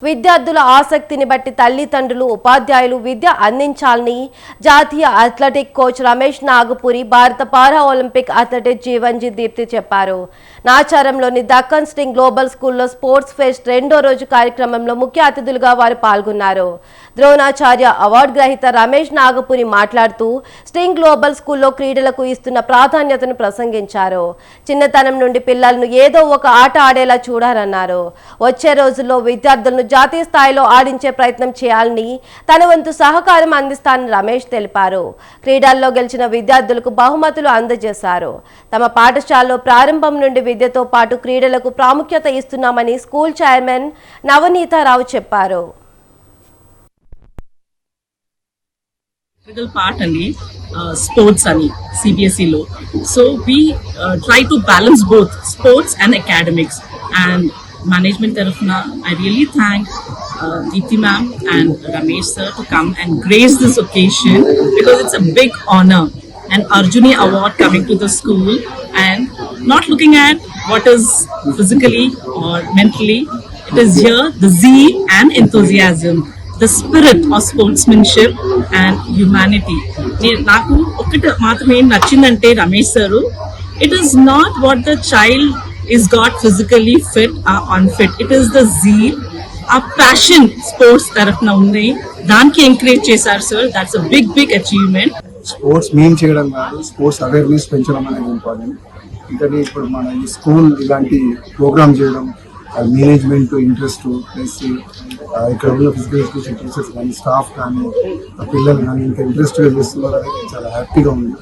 విద్యార్థుల ఆసక్తిని బట్టి తల్లిదండ్రులు ఉపాధ్యాయులు విద్య అందించాలని జాతీయ అథ్లెటిక్ కోచ్ రమేష్ నాగపురి భారత para Olympic athlete Jeevanji Deepthi చెప్పారు. నాచారంలోని దక్కన్ స్టింగ్ గ్లోబల్ స్కూల్లో స్పోర్ట్స్ ఫెస్ట్ రెండో రోజు కార్యక్రమంలో ముఖ్య అతిథులుగా వారు పాల్గొన్నారు. ద్రోణాచార్య అవార్డు గ్రహీత రమేష్ నాగపురి మాట్లాడుతూ స్టింగ్ గ్లోబల్ స్కూల్లో క్రీడలకు ఇస్తున్న ప్రాధాన్యతను ప్రసంగించారు. చిన్నతనం నుండి పిల్లలను ఏదో ఒక ఆట ఆడేలా చూడాలన్నారు. వచ్చే రోజుల్లో విద్యార్థులను జాతీయ స్థాయిలో ఆడించే ప్రయత్నం చేయాలని తన వంతు సహకారం అందిస్తానని రమేష్ తెలిపారు. క్రీడల్లో గెలిచిన విద్యార్థులకు బహుమతులు అందజేశారు. తమ పాఠశాలలో ప్రారంభం నుండి విద్యతో పాటు క్రీడలకు ప్రాముఖ్యత ఇస్తున్నామని స్కూల్ చైర్మన్ నవనీతారావు చెప్పారు. part and sports and CBSE law. So we try to balance both sports and academics. And management tarafna, I really thank Deepthi ma'am and Ramesh sir to come and grace this occasion because it's a big honor. An Arjuni award coming to the school and not looking at what is physically or mentally. It is here the zeal and enthusiasm, the spirit of sportsmanship and humanity. Naku okati maatrame nachindante Ramesh saru, it is not what the child is got physically fit or unfit, it is the zeal, a passion sports tarafna undi daniki encourage chesaru sir. That's a big achievement. Sports మేము చేయడం కాదు, sports awareness పెంచడం అనేది important. ఇంకనే ఇప్పుడు మన ఈ school ఇలాంటి programme చేయడం మేనేజ్మెంట్ ఇంట్రెస్ట్ ప్లస్ ఇక్కడ ఉన్న ఫిజికల్ ఎడ్యుకేషన్ టీచర్స్ కానీ స్టాఫ్ కానీ పిల్లలు కానీ ఇంకా ఇంట్రెస్ట్గా చేస్తున్నారు అనేది చాలా హ్యాపీగా ఉంది.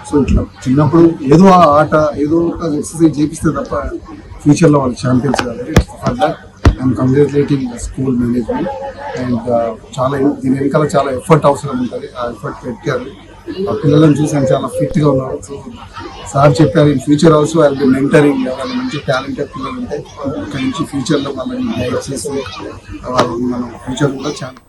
సో ఇట్లా చిన్నప్పుడు ఏదో ఆ ఆట ఏదో ఒక ఎక్సర్సైజ్ చేపిస్తే తప్ప ఫ్యూచర్లో వాళ్ళు ఛాంపియన్స్ కాదు. For that I'm congratulating school management and చాలా దీని వెనకాల చాలా ఎఫర్ట్ అవసరం ఉంటుంది. ఆ ఎఫర్ట్ పెట్టారు. ఆ పిల్లలను చూసి ఆయన చాలా ఫిట్గా ఉన్నారు. సో సార్ చెప్పారు in future also I will be mentoring. వాళ్ళ మంచి టాలెంటెడ్ పిల్లలు ఉంటే ఇక్కడ నుంచి ఫ్యూచర్లో వాళ్ళని గైడ్ చేసి వాళ్ళని మనం ఫ్యూచర్ కూడా చాలా